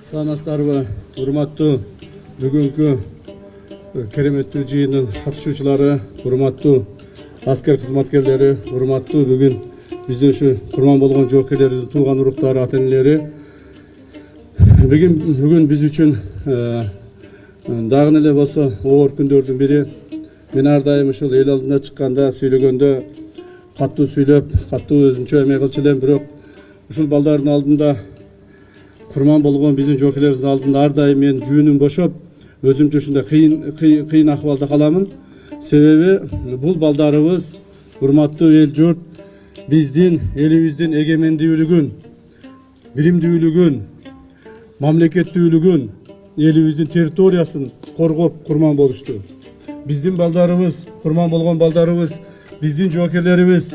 Санастарбы, урматтуу бүгүнкү кереметтүү жыйындын катышуучулары, урматтуу аскер кызматкерлери, урматтуу бүгүн биздин ушу курман болгон жоокерлерибиздин тууган уруктары, ата-энелери. Бүгүн биз үчүн дагы эле болсо оор күндөрдүн бири. Мен ар дайым ушул эл алдына чыкканда, сүйлөгөндө каттуу сүйлөп, каттуу өзүнчө эме кылчу элем, бирок ушул балдардын алдында, курман болгон биздин жоокерлерибиздин алдында ар дайым мен жүүнүм бошоп, өзүмчө ушундай кыйын акыбалда каламын. Себеби бул балдарыбыз, урматтуу эл журт, биздин элибиздин эгемендүүлүгүн, биримдүүлүгүн, мамлекеттүүлүгүн, элибиздин территориясын коргоп курман болушту. Биздин балдарыбыз, курман болгон балдарыбыз, биздин жоокерлерибиз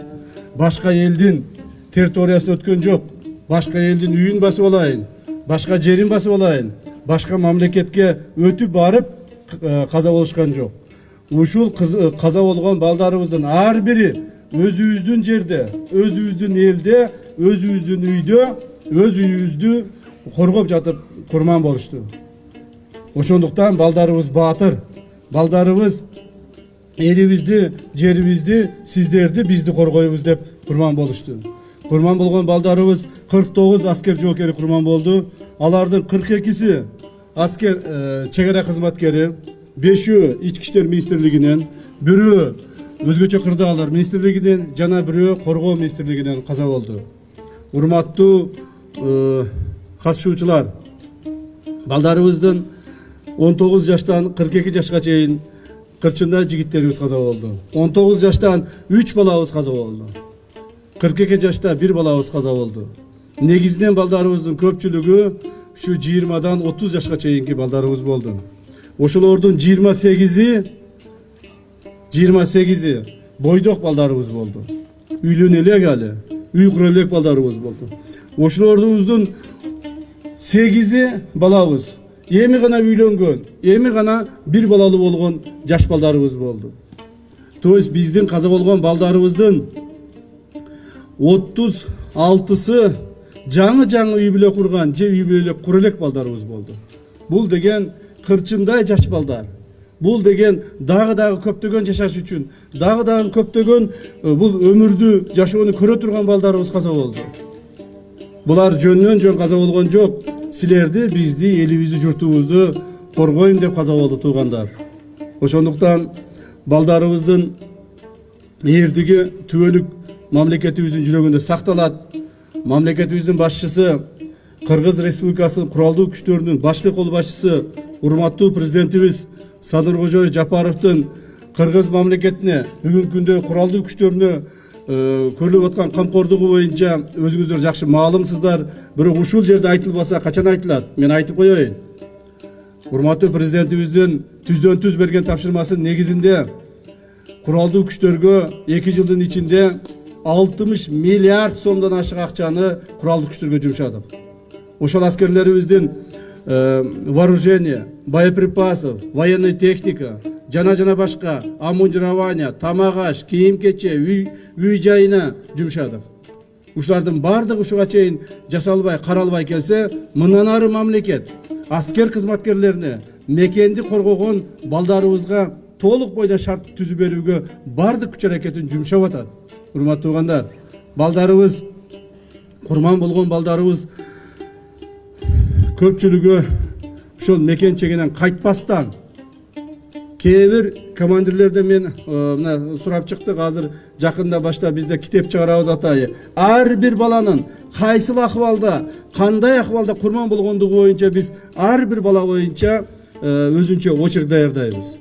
башка элдин территориясын өткөн жок. Башка элдин үйүн басып алайын, башка жерин басып алайын, башка мамлекетке өтүп барып каза болушкан жок. Ушул каза болгон балдарыбыздын ар бири өзүбүздүн жерде, өзүбүздүн элде, өзүбүздүн үйдө, өз үйүбүздү коргоп жатып курман болушту. Ошондуктан балдарыбыз баатыр, балдарыбыз элибизди, жерибизди, сиздерди, бизди коргойбуз деп курман болушту. Курман болгон балдарыбыз 49 аскер жоокери курман болду. Алардын 42-си аскер чегара кызматкери, 5-өө ички иштер министрлигинен, 1-өө өзгөчө кырдаалар министрлигинен, жана 1-өө коргоо министрлигинен каза болду. Урматтуу катышуучулар, балдарыбыздын 19 жаштан 42 жашка чейин кырчында жигиттерибиз каза болду. 19 жаштан 3 балабыз каза болду. 42 жашта 1 балабыз каза болду. Негизинен балдарыбыздын көпчүлүгү ушу 20-дан 30 жашка чейинки балдарыбыз болду. Ошолордун 28-и бойдок балдарыбыз болду. Үйлөнө элек али, үй кура элек балдарыбыз болду. Ошолордун 8-и балабыз, эми гана үйлөнгөн, эми гана 1 балалуу болгон жаш балдарыбыз болду. То есть биздин каза болгон балдарыбыздын 36-сы жаңы үй бүлө курган, же үй бүлө кура элек балдарыбыз болду. Бул деген кырчындай жаш балдар. Бул деген дагы көптөгөн жашаш үчүн, дагы көптөгөн бул өмүрдү, жашоону көрө турган балдарыбыз каза болду. Булар жөндөн жөн каза болгон жок. Силерди, бизди, элибизди, журтубузду коргойм деп каза болду туугандар. Ошондуктан балдарыбыздын эрдиги түбөлүк мамлекетибиздин жүрөгүндө сакталат. Мамлекетибиздин башчысы, Кыргыз Республикасынын куралдуу күчтөрүнүн башкы кол башчысы, урматтуу президентибиз Садыркожо Жапаровдун Кыргыз мамлекетине, бүгүнкү күндө куралдуу күчтөрүнө көрүлүп аткан камкордугу боюнча өзүңүздөр жакшы маалымсыздар. Бирок ушул жерде айтылбаса качан айтылат? Мен айтып коеюн. Урматтуу президентибиздин түздөн-түз берген тапшырмасынын негизинде куралдуу күчтөргө 2 жылдын ичинде 60 миллиард сомдон ашык акчаны куралдуу күчтөргө жумшадык. Ошол аскерлерибиздин вооружение, боеприпасов, военный техника, жана башка обмундирование, тамак-аш, кийим-кече, үй жайына жумшадык. Ушулардын бардыгы ушуга чейин жасалбай, каралбай келсе, мындан ары мамлекет аскер кызматкерлерине, мекенди коргогон балдарыбызга толук бойдон шарт түзүп берүүгө бардык күч аракетин жумшап атат. Урматтуу туугандар, балдарыбыз, курман болгон балдарыбыз көпчүлүгү ушул мекен чегинен кайтпастан, кээ бир командирлерден мен сурап чыктык. Азыр жакында башта бизде китеп чыгарабыз атайы. Ар бир баланын кайсыл акыбалда, кандай акыбалда курман болгондугу боюнча биз ар бир бала боюнча өзүнчө очерк даярдайбыз.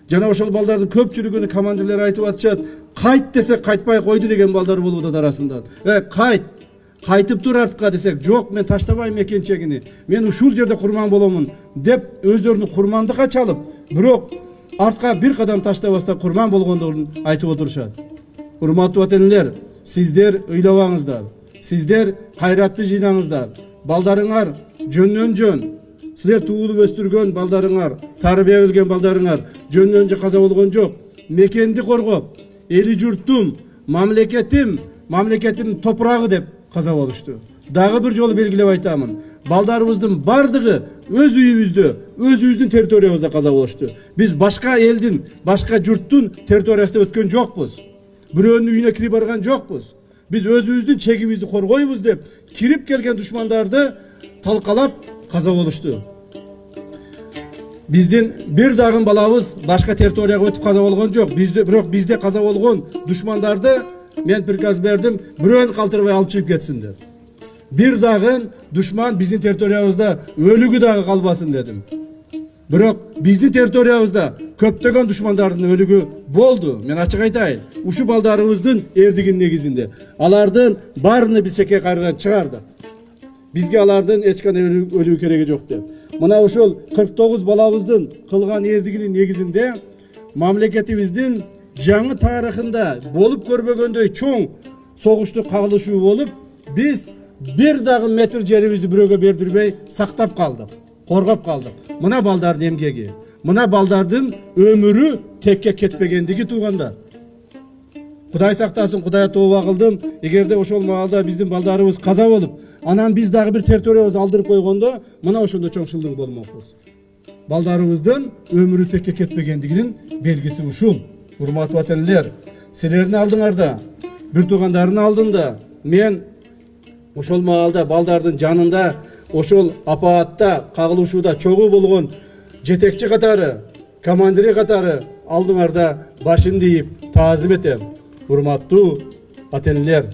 Жана ошол балдардын көпчүлүгүнү командирлер айтып атышат, кайт десек кайтпай койду деген балдар болуп атат арасында. Кайтып тур артка десек, жок, мен таштабайм мекен чегини, мен ушул жерде курман боломун деп өздөрүнүн курмандыкка чалып, бирок артка бир кадам таштабаста курман болгондугун айтып отурушат. Урматтуу ата-энелер, сиздер ыйлабаңыздар, сиздер кайратты жыйнаңыздар, балдарыңар жөндөн жөн, силер туулуп өстүргөн балдарыңар, тарбия берген балдарыңар жөндөн жөн каза болгон жок. Мекенди коргоп, эли журтум, мамлекетим топурагы деп каза болушту. Дагы bir жолу белгилеп айтамын. Балдарыбыздын бардыгы өз үйүбүздө, өзүбүздүн территориябызда каза болушту. Биз башка элдин, башка журттун территориясына өткөн жокпуз. Бирөөнүн үйүнө кирип барган жокпуз. Биз өзүбүздүн чегибизди коргойбуз деп кирип келген душмандарды талкалап каза болушту. Биздин бир дагы балабыз башка территорияга өтүп каза болгон жок. Бирок бизде каза болгон душмандарды мен приказ бердим, бирөөнү калтырбай алып чыгып кетсин деп. Bir dağın düşman bizim territoriyamızda ölügü dağı kalmasın dedim. Bırak bizim territoriyamızda köptögen düşmanların ölügü boldu. Men açık aytayın. Uşu baldarımыздın erdigin negizinde. Alardın barını biz seke kardan çıkardık. Bizge alardın eçkan ölügü keregi yok dep. Mına uşul 49 balabыздın kılgan erdiginin negizinde mamleketimizdin жаңы tarihinde bolup görmөгөндөй çoğun soğuştu kagılışığı olup biz bir dağın metr жерибизди бирөөгө бердирбей сактап калдык, коргоп калдык. Мына балдардын эмгеги, мына балдардын өмүрү текке кетпегендиги туугандар. Кудай сактасын, Кудайга тооба кылдым. Эгерде ошол маалда биздин балдарыбыз каза болуп, анан биз дагы бир территориябызды алдырып койгондо, мына ошондо чоң шылдың болмокпуз. Балдарыбыздын өмүрү текке кетпегендигинин белгиси ушул. Урматтуу ватандаштар, силердин алдыңарда, бир туугандардын алдында мен ошол маалда балдардын жанында ошол апаатта кагылышууда чогуу болгон жетекчи катары, командири катары алдыңарда башымды ийип таазим этем. Урматтуу ата-энелер,